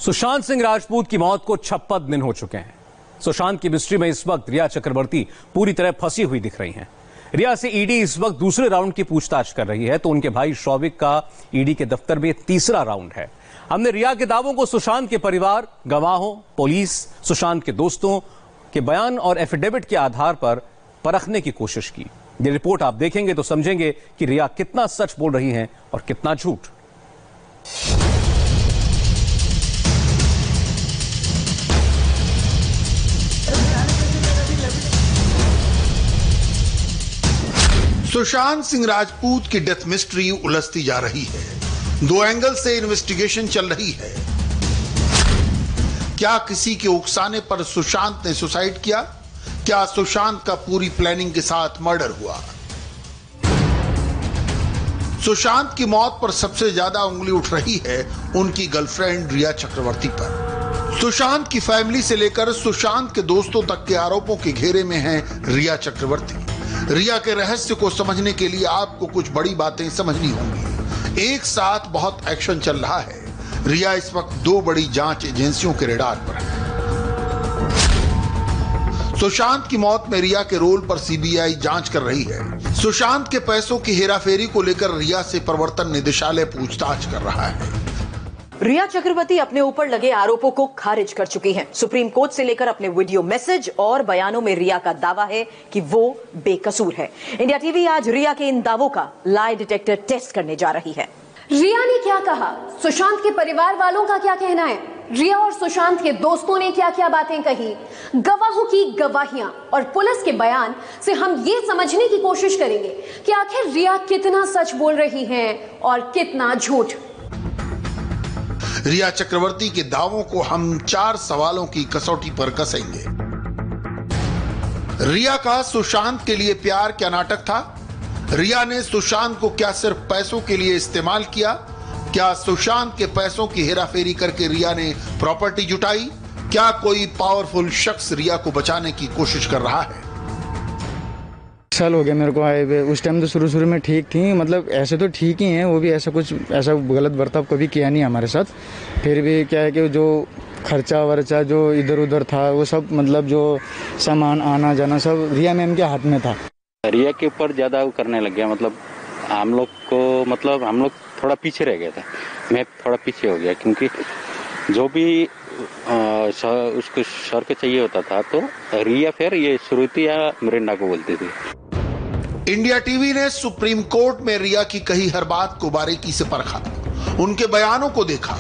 सुशांत सिंह राजपूत की मौत को 56 दिन हो चुके हैं। सुशांत की मिस्ट्री में इस वक्त रिया चक्रवर्ती पूरी तरह फंसी हुई दिख रही हैं। रिया से ईडी इस वक्त दूसरे राउंड की पूछताछ कर रही है, तो उनके भाई शौविक का ईडी के दफ्तर में तीसरा राउंड है। हमने रिया के दावों को सुशांत के परिवार, गवाहों, पुलिस, सुशांत के दोस्तों के बयान और एफिडेविट के आधार पर परखने की कोशिश की। ये रिपोर्ट आप देखेंगे तो समझेंगे कि रिया कितना सच बोल रही हैं और कितना झूठ। सुशांत सिंह राजपूत की डेथ मिस्ट्री उलझती जा रही है। दो एंगल से इन्वेस्टिगेशन चल रही है। क्या किसी के उकसाने पर सुशांत ने सुसाइड किया? क्या सुशांत का पूरी प्लानिंग के साथ मर्डर हुआ? सुशांत की मौत पर सबसे ज्यादा उंगली उठ रही है उनकी गर्लफ्रेंड रिया चक्रवर्ती पर। सुशांत की फैमिली से लेकर सुशांत के दोस्तों तक के आरोपों के घेरे में है रिया चक्रवर्ती। रिया के रहस्य को समझने के लिए आपको कुछ बड़ी बातें समझनी होंगी। एक साथ बहुत एक्शन चल रहा है। रिया इस वक्त दो बड़ी जांच एजेंसियों के रडार पर है। सुशांत की मौत में रिया के रोल पर सीबीआई जांच कर रही है। सुशांत के पैसों की हेराफेरी को लेकर रिया से प्रवर्तन निदेशालय पूछताछ कर रहा है। रिया चक्रवर्ती अपने ऊपर लगे आरोपों को खारिज कर चुकी हैं। सुप्रीम कोर्ट से लेकर अपने वीडियो मैसेज और बयानों में रिया का दावा है कि वो बेकसूर है। इंडिया टीवी आज रिया के इन दावों का लाई डिटेक्टर टेस्ट करने जा रही है। रिया ने क्या कहा? सुशांत के परिवार वालों का क्या कहना है? रिया और सुशांत के दोस्तों ने क्या क्या बातें कही? गवाहों की गवाहियां और पुलिस के बयान से हम ये समझने की कोशिश करेंगे कि आखिर रिया कितना सच बोल रही है और कितना झूठ। रिया चक्रवर्ती के दावों को हम 4 सवालों की कसौटी पर कसेंगे। रिया का सुशांत के लिए प्यार क्या नाटक था? रिया ने सुशांत को क्या सिर्फ पैसों के लिए इस्तेमाल किया? क्या सुशांत के पैसों की हेराफेरी करके रिया ने प्रॉपर्टी जुटाई? क्या कोई पावरफुल शख्स रिया को बचाने की कोशिश कर रहा है? साल हो गया मेरे को आए हुए। उस टाइम तो शुरू में ठीक थी, मतलब ऐसे तो ठीक ही हैं, वो भी ऐसा गलत बर्ताव कभी किया नहीं हमारे साथ। फिर भी क्या है कि जो खर्चा वर्चा जो इधर उधर था वो सब, मतलब जो सामान आना जाना सब रिया मैम के हाथ में था। रिया के ऊपर ज़्यादा करने लग गया, मतलब हम लोग थोड़ा पीछे रह गया था। मैं थोड़ा पीछे हो गया क्योंकि जो भी उसको सर को चाहिए होता था तो रिया फिर ये श्रुति या मिरिंडा को बोलती थी। इंडिया टीवी ने सुप्रीम कोर्ट में रिया की कही हर बात को बारीकी से परखा, उनके बयानों को देखा,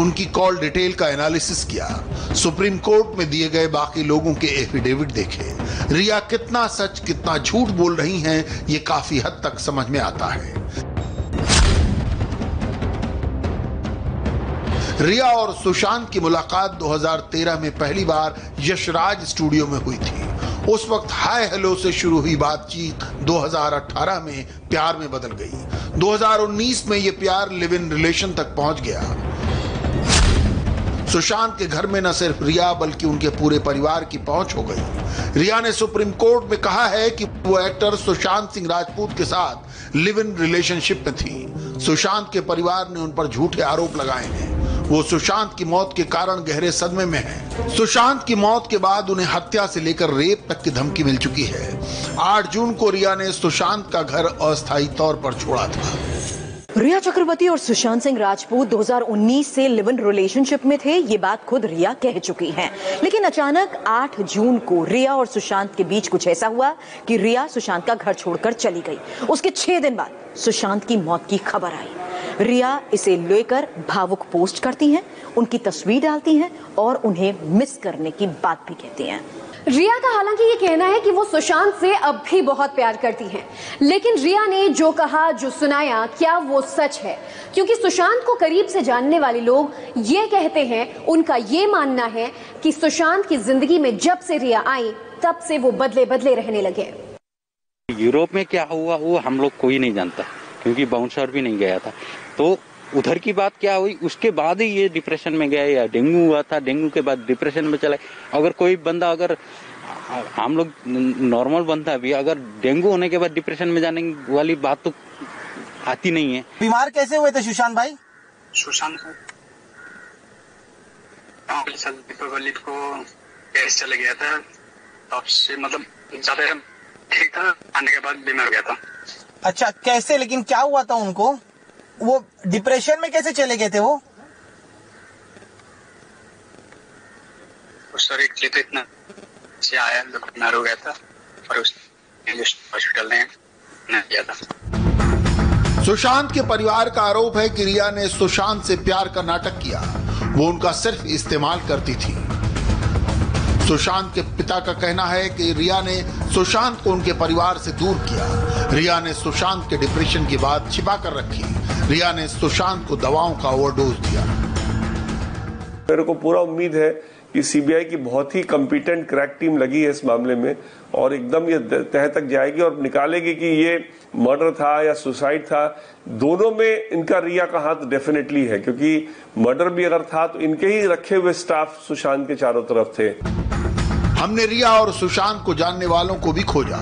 उनकी कॉल डिटेल का एनालिसिस किया, सुप्रीम कोर्ट में दिए गए बाकी लोगों के एफिडेविट देखे। रिया कितना सच कितना झूठ बोल रही हैं, ये काफी हद तक समझ में आता है। रिया और सुशांत की मुलाकात 2013 में पहली बार यशराज स्टूडियो में हुई थी। उस वक्त हाय हेलो से शुरू हुई बातचीत 2018 में प्यार में बदल गई। 2019 में यह प्यार लिव इन रिलेशन तक पहुंच गया। सुशांत के घर में न सिर्फ रिया बल्कि उनके पूरे परिवार की पहुंच हो गई। रिया ने सुप्रीम कोर्ट में कहा है कि वो एक्टर सुशांत सिंह राजपूत के साथ लिव इन रिलेशनशिप में थी। सुशांत के परिवार ने उन पर झूठे आरोप लगाए हैं। वो सुशांत की मौत के कारण गहरे सदमे में हैं। सुशांत की मौत के बाद उन्हें हत्या से लेकर रेप तक की धमकी मिल चुकी है। 8 जून को रिया ने सुशांत का घर अस्थायी तौर पर छोड़ा था। रिया चक्रवर्ती और सुशांत सिंह राजपूत 2019 से लिव इन रिलेशनशिप में थे, ये बात खुद रिया कह चुकी हैं। लेकिन अचानक 8 जून को रिया और सुशांत के बीच कुछ ऐसा हुआ कि रिया सुशांत का घर छोड़कर चली गई। उसके 6 दिन बाद सुशांत की मौत की खबर आई। रिया इसे लेकर भावुक पोस्ट करती हैं, उनकी तस्वीर डालती हैं और उन्हें मिस करने की बात भी कहती हैं। रिया का हालांकि ये कहना है कि वो सुशांत से अब भी बहुत प्यार करती हैं, लेकिन रिया ने जो कहा जो सुनाया क्या वो सच है? क्योंकि सुशांत को करीब से जानने वाले लोग ये कहते हैं, उनका ये मानना है कि सुशांत की जिंदगी में जब से रिया आई तब से वो बदले बदले रहने लगे। यूरोप में क्या हुआ वो हम लोग कोई नहीं जानता क्योंकि बाउंसर भी नहीं गया था। तो उधर की बात क्या हुई उसके बाद ही ये डिप्रेशन में गया, या डेंगू हुआ था, डेंगू के बाद डिप्रेशन में चला। अगर कोई बंदा, अगर हम लोग नॉर्मल बंदा भी अगर डेंगू होने के बाद डिप्रेशन में जाने वाली बात तो आती नहीं है। बीमार कैसे हुए थे सुशांत भाई? सुशांत दीपावली को गैस चले गया था, तब से मतलब ज्यादा ठीक था, आने के बाद बीमार हो गया था। अच्छा, कैसे, लेकिन क्या हुआ था उनको? वो डिप्रेशन में कैसे चले गए थे वो? शरीर के लिए तो इतना से आया, बीमार हो गया था और उस हॉस्पिटल ने किया था। सुशांत के परिवार का आरोप है कि रिया ने सुशांत से प्यार का नाटक किया, वो उनका सिर्फ इस्तेमाल करती थी। सुशांत के पिता का कहना है कि रिया ने सुशांत को उनके परिवार से दूर किया। रिया ने सुशांत के डिप्रेशन की बात छिपा कर रखी। रिया ने सुशांत को दवाओं का ओवरडोज दिया। मेरे को पूरा उम्मीद है कि सीबीआई की बहुत ही कॉम्पिटेंट क्रैक टीम लगी है इस मामले में और एकदम ये तह तक जाएगी और निकालेगी कि ये मर्डर था या सुसाइड था। दोनों में इनका रिया का हाथ डेफिनेटली है, क्योंकि मर्डर भी अगर था तो इनके ही रखे हुए स्टाफ सुशांत के चारों तरफ थे। हमने रिया और सुशांत को जानने वालों को भी खोजा,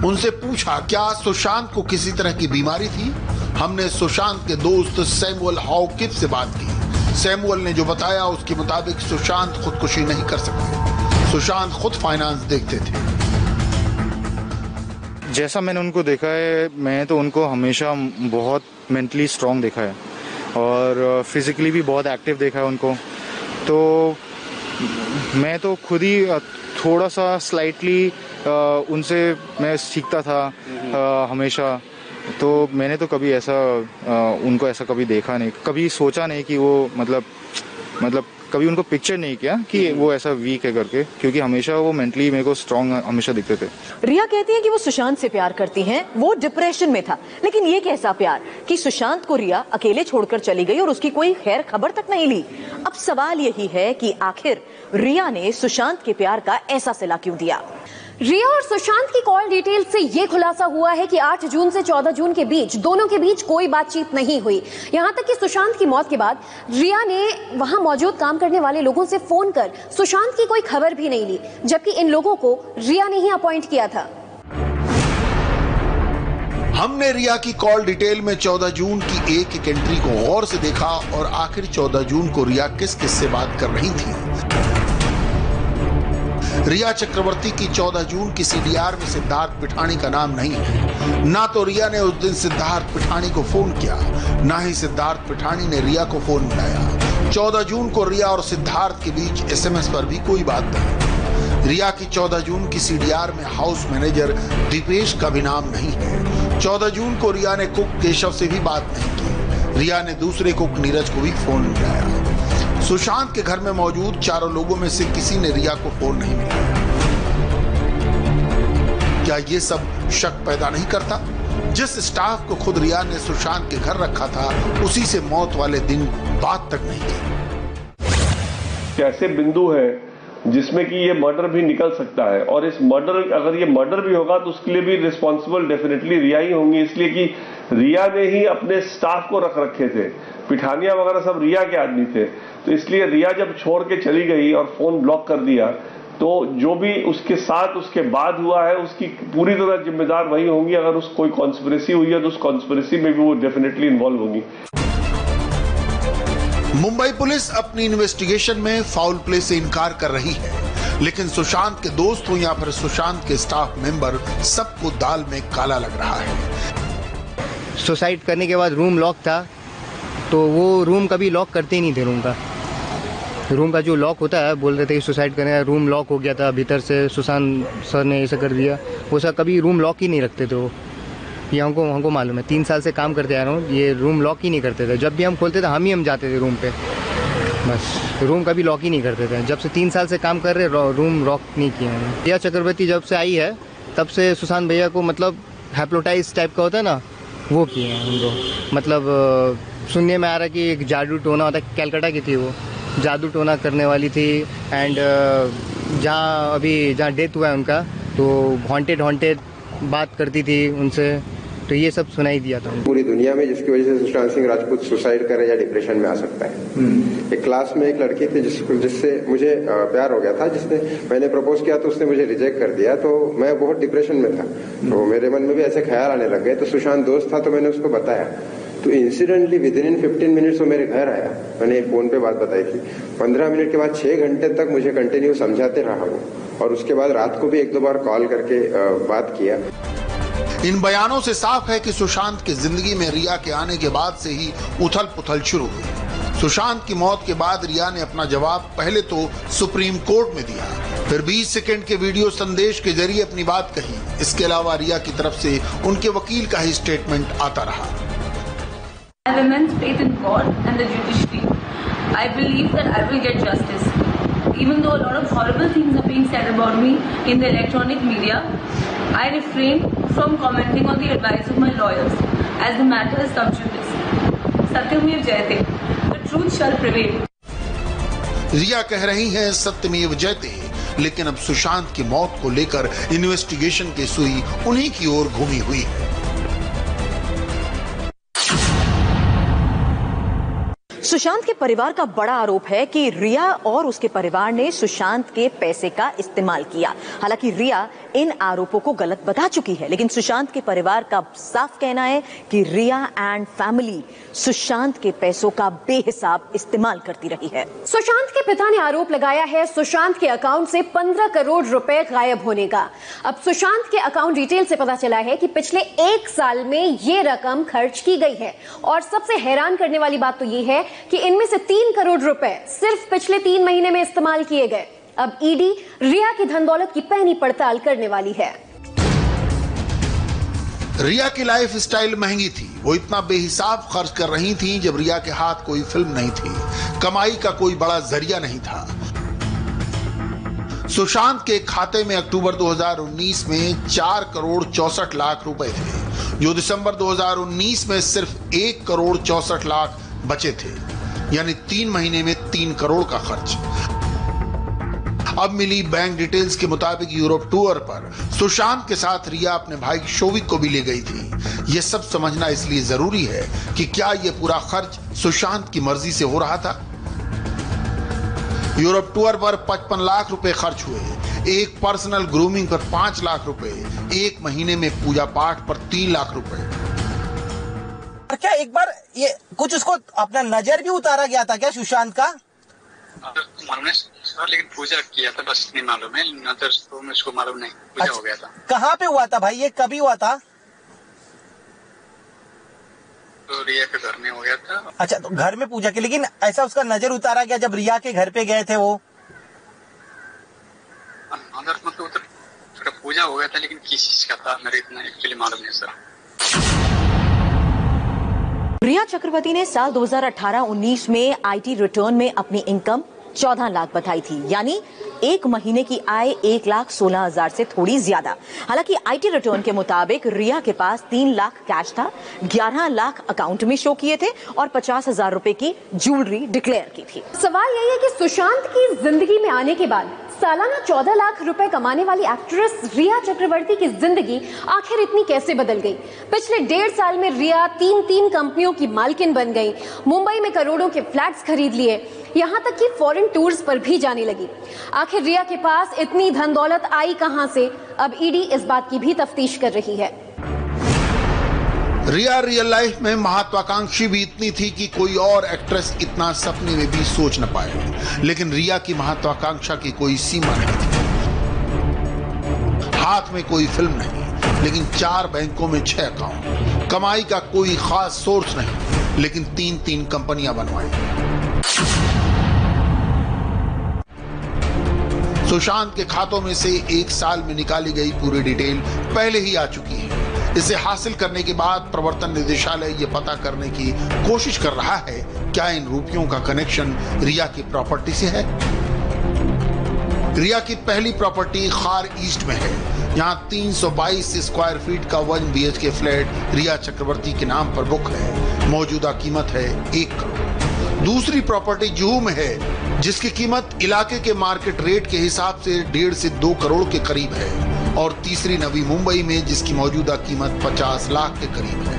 उनसे पूछा क्या सुशांत को किसी तरह की बीमारी थी। हमने सुशांत के दोस्त सैमुअल हॉकिप से बात की। सैमुअल ने जो बताया उसके मुताबिक सुशांत खुदकुशी नहीं कर सकते। सुशांत खुद फाइनेंस देखते थे। जैसा मैंने उनको देखा है, मैं तो उनको हमेशा बहुत मेंटली स्ट्रांग देखा है और फिजिकली भी बहुत एक्टिव देखा है उनको। तो मैं तो खुद ही थोड़ा सा स्लाइटली उनसे मैं सीखता था हमेशा। तो मैंने तो कभी ऐसा उनको ऐसा कभी देखा नहीं, कभी सोचा नहीं कि वो मतलब कभी उनको पिक्चर नहीं किया कि वो ऐसा वीक है करके, क्योंकि हमेशा वो मेंटली मेरे को स्ट्रांग हमेशा दिखते थे। रिया कहती है कि वो सुशांत से प्यार करती हैं, वो डिप्रेशन में था, लेकिन ये कैसा प्यार कि सुशांत को रिया अकेले छोड़कर चली गई और उसकी कोई खैर खबर तक नहीं ली। अब सवाल यही है कि आखिर रिया ने सुशांत के प्यार का ऐसा सिला क्यों दिया। रिया और सुशांत की कॉल डिटेल से यह खुलासा हुआ है कि 8 जून से 14 जून के बीच दोनों के बीच कोई बातचीत नहीं हुई। यहां तक कि सुशांत की मौत के बाद रिया ने वहां मौजूद काम करने वाले लोगों से फोन कर सुशांत की कोई खबर भी नहीं ली, जबकि इन लोगों को रिया ने ही अपॉइंट किया था। हमने रिया की कॉल डिटेल में 14 जून की एक एंट्री को गौर से देखा और आखिर 14 जून को रिया किस से बात कर रही थी। रिया चक्रवर्ती की 14 जून की सीडीआर में सिद्धार्थ पिठानी का नाम नहीं है। ना तो रिया ने उस दिन सिद्धार्थ पिठानी को फोन किया, ना ही सिद्धार्थ पिठानी ने रिया को फोन मिलाया। 14 जून को रिया और सिद्धार्थ के बीच एसएमएस पर भी कोई बात नहीं। रिया की 14 जून की सीडीआर में हाउस मैनेजर दीपेश का भी नाम नहीं है। 14 जून को रिया ने कुक केशव से भी बात नहीं की। रिया ने दूसरे कुक नीरज को भी फोन मिलाया। सुशांत के घर में मौजूद चारों लोगों में से किसी ने रिया को फोन नहीं मिलाया। क्या ये सब शक पैदा नहीं करता? जिस स्टाफ को खुद रिया ने सुशांत के घर रखा था, उसी से मौत वाले दिन बात तक नहीं की। कैसे बिंदु है जिसमें कि ये मर्डर भी निकल सकता है, और इस मर्डर, अगर ये मर्डर भी होगा तो उसके लिए भी रिस्पॉन्सिबल डेफिनेटली रिया ही होंगी, इसलिए कि रिया ने ही अपने स्टाफ को रख रखे थे। पिठानिया वगैरह सब रिया के आदमी थे, तो इसलिए रिया जब छोड़ के चली गई और फोन ब्लॉक कर दिया, तो जो भी उसके साथ उसके बाद हुआ है उसकी पूरी तरह जिम्मेदार वही होंगी। अगर उस कोई कॉन्स्पिरेसी हुई है तो उस कॉन्स्पिरेसी में भी वो डेफिनेटली इन्वॉल्व होंगी। मुंबई पुलिस अपनी इन्वेस्टिगेशन में फाउल प्ले से इनकार कर रही है, लेकिन सुशांत के दोस्त हो या फिर सुशांत के स्टाफ मेंबर, सबको दाल में काला लग रहा है। सुसाइड करने के बाद रूम लॉक था, तो वो रूम कभी लॉक करते ही नहीं थे। रूम का जो लॉक होता है, बोल रहे थे कि सुसाइड करने का रूम लॉक हो गया था भीतर से, सुशांत सर ने ऐसा कर दिया। वो सर कभी रूम लॉक ही नहीं रखते थे। वो ये हमको मालूम है, 3 साल से काम करते आ रहा हूँ, ये रूम लॉक ही नहीं करते थे। जब भी हम खोलते थे हम जाते थे रूम पे, बस रूम कभी लॉक ही नहीं करते थे। जब से 3 साल से काम कर रहे, रूम लॉक नहीं किया है। रिया चक्रवर्ती जब से आई है तब से सुशांत भैया को मतलब हैप्नोटाइज टाइप का होता है ना, वो किए हैं उनको। मतलब सुनने में आ रहा है कि एक जादू टोना होता है, कैलकाटा की थी वो, जादू टोना करने वाली थी। एंड जहाँ डेथ हुआ है उनका, तो हॉन्टेड बात करती थी उनसे, तो ये सब सुनाई दिया था पूरी दुनिया में, जिसकी वजह से सुशांत सिंह राजपूत सुसाइड करे या डिप्रेशन में आ सकता है। एक क्लास में एक लड़की थी जिससे मुझे प्यार हो गया था, मैंने प्रपोज किया तो उसने मुझे रिजेक्ट कर दिया, तो मैं बहुत डिप्रेशन में था। तो मेरे मन में भी ऐसे ख्याल आने लग गए। तो सुशांत दोस्त था तो मैंने उसको बताया, तो इंसिडेंटली विद इन 15 मिनट्स वो मेरे घर आया, मैंने फोन पे बात बताई थी। 15 मिनट के बाद 6 घंटे तक मुझे कंटिन्यू समझाते रहा वो, और उसके बाद रात को भी 1-2 बार कॉल करके बात किया। इन बयानों से साफ है कि सुशांत की जिंदगी में रिया के आने के बाद से ही उथल पुथल शुरू हुई। सुशांत की मौत के बाद रिया ने अपना जवाब पहले तो सुप्रीम कोर्ट में दिया, फिर 20 सेकंड के वीडियो संदेश के जरिए अपनी बात कही। इसके अलावा रिया की तरफ से उनके वकील का ही स्टेटमेंट आता रहा। I have immense faith in God and the judiciary. I believe that I will get justice. Even though a lot of horrible things are being said about me in the electronic media, I refrain from commenting on the advice of my lawyers as the matter is sub judice. Satyamir Jayate. The truth shall prevail. रिया कह रही हैं सत्यमेव जयते, लेकिन अब सुशांत की मौत को लेकर इन्वेस्टिगेशन की सुई उन्हीं की ओर घूमी हुई है। सुशांत के परिवार का बड़ा आरोप है कि रिया और उसके परिवार ने सुशांत के पैसे का इस्तेमाल किया। हालांकि रिया इन आरोपों को गलत बता चुकी है, लेकिन सुशांत के परिवार का साफ कहना है कि रिया एंड फैमिली सुशांत के पैसों का बेहिसाब इस्तेमाल करती रही है। सुशांत के पिता ने आरोप लगाया है सुशांत के अकाउंट से 15 करोड़ रुपए गायब होने का। अब सुशांत के अकाउंट डिटेल से पता चला है कि पिछले 1 साल में ये रकम खर्च की गई है, और सबसे हैरान करने वाली बात तो ये है कि इनमें से 3 करोड़ रुपए सिर्फ पिछले 3 महीने में इस्तेमाल किए गए। अब ईडी रिया की धन दौलत की पैनी पड़ताल करने वाली है। रिया की लाइफ स्टाइल महंगी थी। वो इतना बेहिसाब खर्च कर रही थी जब रिया के हाथ कोई फिल्म नहीं थी, कमाई का कोई बड़ा जरिया नहीं था। सुशांत के खाते में अक्टूबर 2019 में 4 करोड़ 64 लाख रुपए थे, जो दिसंबर 2019 में सिर्फ 1 करोड़ 64 लाख बचे थे, यानी 3 महीने में 3 करोड़ का खर्च। अब मिली बैंक डिटेल्स के मुताबिक यूरोप टूर पर सुशांत के साथ रिया अपने भाई शोविक को भी ले गई थी। यह सब समझना इसलिए जरूरी है कि क्या यह पूरा खर्च सुशांत की मर्जी से हो रहा था। यूरोप टूर पर 55 लाख रुपए खर्च हुए, एक पर्सनल ग्रूमिंग पर 5 लाख रुपए, 1 महीने में पूजा पाठ पर 3 लाख रुपए। क्या एक बार ये कुछ उसको अपना नजर भी उतारा गया था क्या सुशांत का? मालूम नहीं सर, लेकिन पूजा किया था बस नहीं मालूम है, नजर तो मुझको मालूम नहीं। पूजा हो गया था। कहाँ पे हुआ था भाई, ये कभी हुआ था? तो रिया के घर में हो गया था। अच्छा, तो घर में पूजा की, लेकिन ऐसा उसका नजर उतारा गया जब रिया के घर पे गए थे वो? अंदर मतलब उधर थोड़ा पूजा हो गया था, लेकिन किस चीज का था मेरे इतना एक्चुअली मालूम नहीं सर। रिया चक्रवर्ती ने साल 2018-19 में आईटी रिटर्न में अपनी इनकम 14 लाख बताई थी, यानी 1 महीने की आय 1,16,000 से थोड़ी ज्यादा। हालांकि आईटी रिटर्न के मुताबिक रिया के पास 3 लाख कैश था, 11 लाख अकाउंट में शो किए थे और 50,000 रुपए की ज्वेलरी डिक्लेयर की थी। सवाल यही है कि सुशांत की जिंदगी में आने के बाद सालाना 14 लाख रुपए कमाने वाली एक्ट्रेस रिया चक्रवर्ती की जिंदगी आखिर इतनी कैसे बदल गई। पिछले 1.5 साल में रिया 3 कंपनियों की मालकिन बन गई, मुंबई में करोड़ों के फ्लैट्स खरीद लिए, यहां तक कि फॉरेन टूर्स पर भी जाने लगी। आखिर रिया के पास इतनी धन दौलत आई कहां से? अब ईडी इस बात की भी तफ्तीश कर रही है। रिया रियल लाइफ में महत्वाकांक्षी भी इतनी थी कि कोई और एक्ट्रेस इतना सपने में भी सोच न पाए, लेकिन रिया की महत्वाकांक्षा की कोई सीमा नहीं थी। हाथ में कोई फिल्म नहीं, लेकिन 4 बैंकों में 6 अकाउंट, कमाई का कोई खास सोर्स नहीं, लेकिन 3 कंपनियां बनवाई। सुशांत के खातों में से 1 साल में निकाली गई पूरी डिटेल पहले ही आ चुकी है। इसे हासिल करने के बाद प्रवर्तन निदेशालय ये पता करने की कोशिश कर रहा है क्या इन रुपयों का कनेक्शन रिया की प्रॉपर्टी से है। रिया की पहली प्रॉपर्टी खार ईस्ट में है। यहाँ 322 स्क्वायर फीट का 1 BHK फ्लैट रिया चक्रवर्ती के नाम पर बुक है। मौजूदा कीमत है 1 करोड़। दूसरी प्रॉपर्टी जुहू में है, जिसकी कीमत इलाके के मार्केट रेट के हिसाब से 1.5 से 2 करोड़ के करीब है, और तीसरी नवी मुंबई में, जिसकी मौजूदा कीमत 50 लाख के करीब है।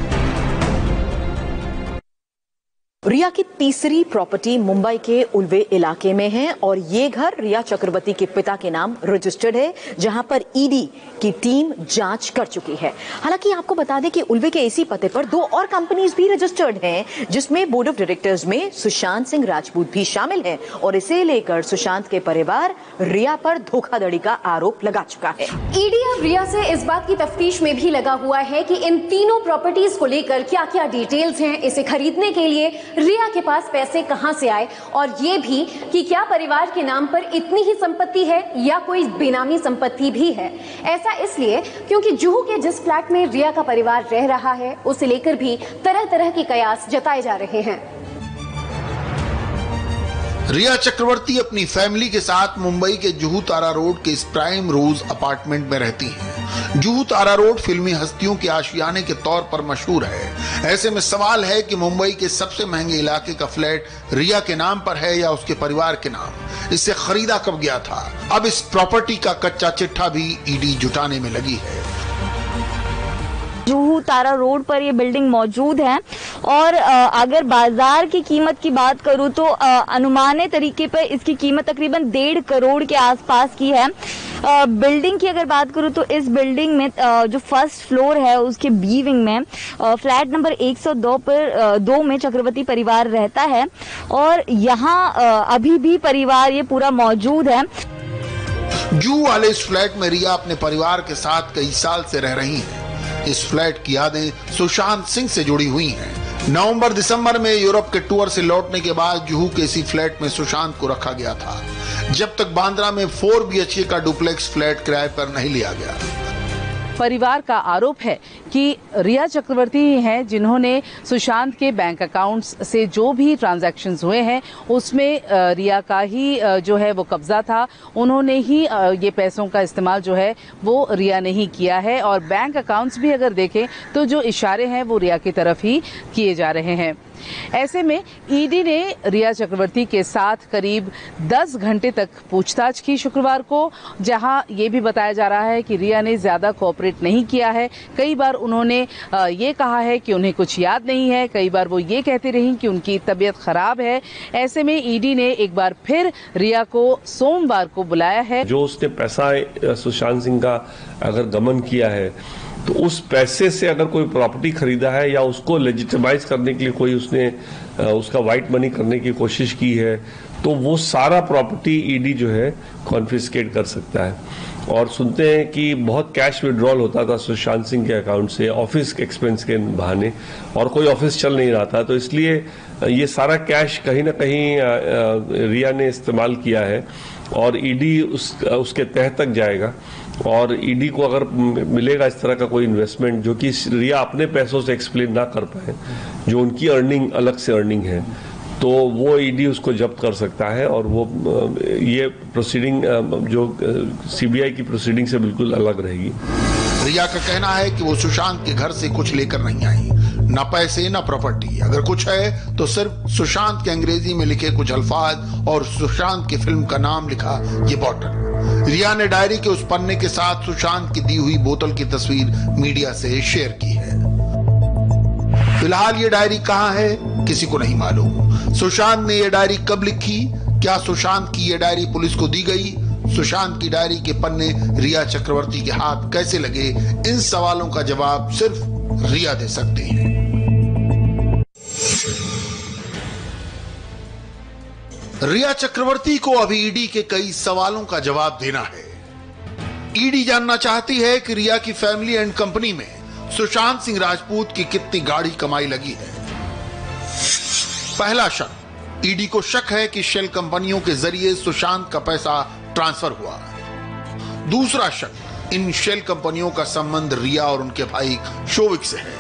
रिया की तीसरी प्रॉपर्टी मुंबई के उल्वे इलाके में है और ये घर रिया चक्रवर्ती के पिता के नाम रजिस्टर्ड है, जहां पर ईडी की टीम जांच कर चुकी है। हालांकि आपको बता दें कि उल्वे के इसी पते पर 2 और कंपनीज भी रजिस्टर्ड हैं, जिसमें बोर्ड ऑफ डायरेक्टर्स में सुशांत सिंह राजपूत भी शामिल है और इसे लेकर सुशांत के परिवार रिया पर धोखाधड़ी का आरोप लगा चुका है। ईडी अब रिया से इस बात की तफ्तीश में भी लगा हुआ है कि इन तीनों प्रॉपर्टीज को लेकर क्या क्या डिटेल्स हैं, इसे खरीदने के लिए रिया के पास पैसे कहां से आए और ये भी कि क्या परिवार के नाम पर इतनी ही संपत्ति है या कोई बेनामी संपत्ति भी है। ऐसा इसलिए क्योंकि जुहू के जिस फ्लैट में रिया का परिवार रह रहा है उसे लेकर भी तरह तरह के कयास जताए जा रहे हैं। रिया चक्रवर्ती अपनी फैमिली के साथ मुंबई के जुहू तारा रोड के इस प्राइम रोज अपार्टमेंट में रहती हैं। जुहू तारा रोड फिल्मी हस्तियों के आशियाने के तौर पर मशहूर है। ऐसे में सवाल है कि मुंबई के सबसे महंगे इलाके का फ्लैट रिया के नाम पर है या उसके परिवार के नाम। इससे खरीदा कब गया था? अब इस प्रॉपर्टी का कच्चा चिट्ठा भी ईडी जुटाने में लगी है। जुहू तारा रोड पर ये बिल्डिंग मौजूद है और अगर बाजार की कीमत की बात करूं तो अनुमानित तरीके पर इसकी कीमत तकरीबन 1.5 करोड़ के आसपास की है। बिल्डिंग की अगर बात करूं तो इस बिल्डिंग में जो फर्स्ट फ्लोर है उसके बी विंग में फ्लैट नंबर 102 पर 2 में चक्रवर्ती परिवार रहता है और यहाँ अभी भी परिवार ये पूरा मौजूद है। जुहू वाले इस फ्लैट में रिया अपने परिवार के साथ कई साल से रह रही हैं। इस फ्लैट की यादें सुशांत सिंह से जुड़ी हुई हैं। नवंबर दिसंबर में यूरोप के टूर से लौटने के बाद जुहू के इसी फ्लैट में सुशांत को रखा गया था, जब तक बांद्रा में 4 BHK का डुप्लेक्स फ्लैट किराए पर नहीं लिया गया। परिवार का आरोप है कि रिया चक्रवर्ती ही हैं जिन्होंने सुशांत के बैंक अकाउंट्स से जो भी ट्रांजैक्शंस हुए हैं उसमें रिया का ही जो है वो कब्जा था। उन्होंने ही ये पैसों का इस्तेमाल जो है वो रिया ने ही किया है और बैंक अकाउंट्स भी अगर देखें तो जो इशारे हैं वो रिया की तरफ ही किए जा रहे हैं। ऐसे में ईडी ने रिया चक्रवर्ती के साथ करीब 10 घंटे तक पूछताछ की शुक्रवार को, जहां ये भी बताया जा रहा है कि रिया ने ज्यादा कोऑपरेट नहीं किया है। कई बार उन्होंने ये कहा है कि उन्हें कुछ याद नहीं है, कई बार वो ये कहती रही कि उनकी तबीयत खराब है। ऐसे में ईडी ने एक बार फिर रिया को सोमवार को बुलाया है। जो उसने पैसा सुशांत सिंह का अगर गमन किया है तो उस पैसे से अगर कोई प्रॉपर्टी खरीदा है या उसको लेजिटिमाइज करने के लिए कोई उसने उसका वाइट मनी करने की कोशिश की है तो वो सारा प्रॉपर्टी ईडी जो है कॉन्फिस्केट कर सकता है। और सुनते हैं कि बहुत कैश विड्रॉल होता था सुशांत सिंह के अकाउंट से ऑफिस के एक्सपेंस के बहाने और कोई ऑफिस चल नहीं रहा था, तो इसलिए ये सारा कैश कहीं ना कहीं रिया ने इस्तेमाल किया है और ईडी उसके तह तक जाएगा। और ईडी को अगर मिलेगा इस तरह का कोई इन्वेस्टमेंट जो कि रिया अपने पैसों से एक्सप्लेन ना कर पाए, जो उनकी अर्निंग अलग से अर्निंग है, तो वो ईडी उसको जब्त कर सकता है और वो ये प्रोसीडिंग जो सीबीआई की प्रोसीडिंग से बिल्कुल अलग रहेगी। रिया का कहना है कि वो सुशांत के घर से कुछ लेकर नहीं आई, न पैसे न प्रॉपर्टी। अगर कुछ है तो सिर्फ सुशांत के अंग्रेजी में लिखे कुछ अल्फाज और सुशांत की फिल्म का नाम लिखा ये बॉटल। रिया ने डायरी के उस पन्ने के साथ सुशांत की दी हुई बोतल की तस्वीर मीडिया से शेयर की है। फिलहाल ये डायरी कहाँ है किसी को नहीं मालूम। सुशांत ने ये डायरी कब लिखी? क्या सुशांत की ये डायरी पुलिस को दी गई? सुशांत की डायरी के पन्ने रिया चक्रवर्ती के हाथ कैसे लगे? इन सवालों का जवाब सिर्फ रिया दे सकते हैं। रिया चक्रवर्ती को अभी ईडी के कई सवालों का जवाब देना है। ईडी जानना चाहती है कि रिया की फैमिली एंड कंपनी में सुशांत सिंह राजपूत की कितनी गाढ़ी कमाई लगी है। पहला शक, ईडी को शक है कि शेल कंपनियों के जरिए सुशांत का पैसा ट्रांसफर हुआ। दूसरा शक, इन शेल कंपनियों का संबंध रिया और उनके भाई शोविक से है।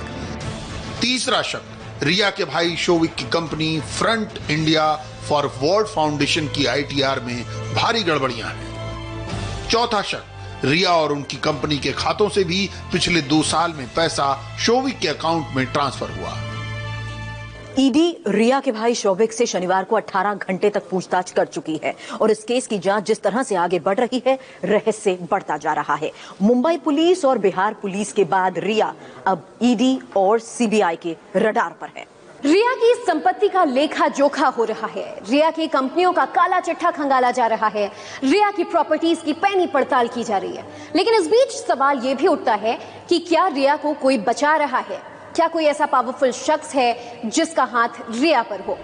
तीसरा शक, रिया के भाई शोविक की company front India for world foundation की आईटीआर में भारी गड़बड़ियां हैं। चौथा शक, रिया और उनकी कंपनी के खातों से भी पिछले 2 साल में पैसा शोविक के अकाउंट में ट्रांसफर हुआ। ईडी रिया के भाई शोविक से शनिवार को 18 घंटे तक पूछताछ कर चुकी है और इस केस की जांच जिस तरह से आगे बढ़ रही है, रहस्य बढ़ता जा रहा है। मुंबई पुलिस और बिहार पुलिस के बाद रिया अब ईडी और सीबीआई के रडार पर है। रिया की संपत्ति का लेखा जोखा हो रहा है, रिया की कंपनियों का काला चिट्ठा खंगाला जा रहा है, रिया की प्रॉपर्टीज की पैनी पड़ताल की जा रही है। लेकिन इस बीच सवाल यह भी उठता है कि क्या रिया को कोई बचा रहा है? क्या कोई ऐसा पावरफुल शख्स है जिसका हाथ रिया पर हो?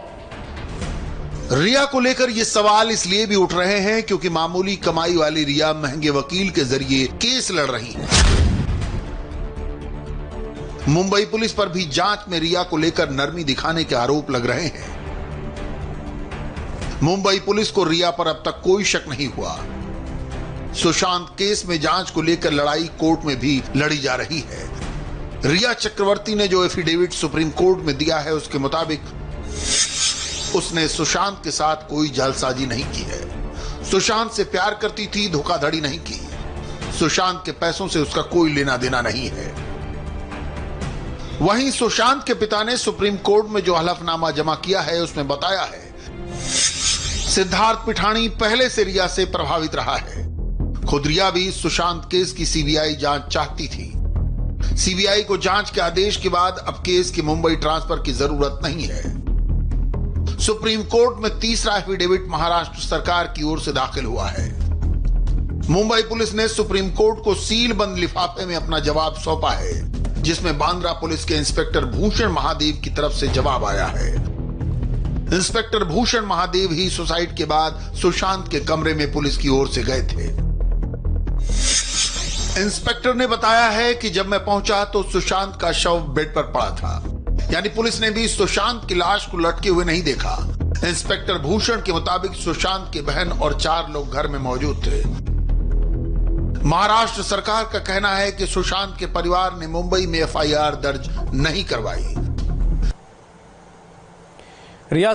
रिया को लेकर ये सवाल इसलिए भी उठ रहे हैं क्योंकि मामूली कमाई वाली रिया महंगे वकील के जरिए केस लड़ रही है। मुंबई पुलिस पर भी जांच में रिया को लेकर नरमी दिखाने के आरोप लग रहे हैं। मुंबई पुलिस को रिया पर अब तक कोई शक नहीं हुआ। सुशांत केस में जांच को लेकर लड़ाई कोर्ट में भी लड़ी जा रही है। रिया चक्रवर्ती ने जो एफिडेविट सुप्रीम कोर्ट में दिया है उसके मुताबिक उसने सुशांत के साथ कोई जालसाजी नहीं की है, सुशांत से प्यार करती थी, धोखाधड़ी नहीं की, सुशांत के पैसों से उसका कोई लेना देना नहीं है। वहीं सुशांत के पिता ने सुप्रीम कोर्ट में जो हलफनामा जमा किया है उसमें बताया है सिद्धार्थ पिठानी पहले से रिया से प्रभावित रहा है। खुद रिया भी सुशांत केस की सीबीआई जांच चाहती थी। सीबीआई को जांच के आदेश के बाद अब केस की मुंबई ट्रांसफर की जरूरत नहीं है। सुप्रीम कोर्ट में तीसरा एफिडेविट महाराष्ट्र सरकार की ओर से दाखिल हुआ है। मुंबई पुलिस ने सुप्रीम कोर्ट को सील बंद लिफाफे में अपना जवाब सौंपा है, जिसमें बांद्रा पुलिस के इंस्पेक्टर भूषण महादेव की तरफ से जवाब आया है। इंस्पेक्टर भूषण महादेव ही सुसाइड के बाद सुशांत के कमरे में पुलिस की ओर से गए थे। इंस्पेक्टर ने बताया है कि जब मैं पहुंचा तो सुशांत का शव बेड पर पड़ा था, यानी पुलिस ने भी सुशांत की लाश को लटके हुए नहीं देखा। इंस्पेक्टर भूषण के मुताबिक सुशांत की बहन और 4 लोग घर में मौजूद थे। महाराष्ट्र सरकार का कहना है कि सुशांत के परिवार ने मुंबई में एफआईआर दर्ज नहीं करवाई। रिया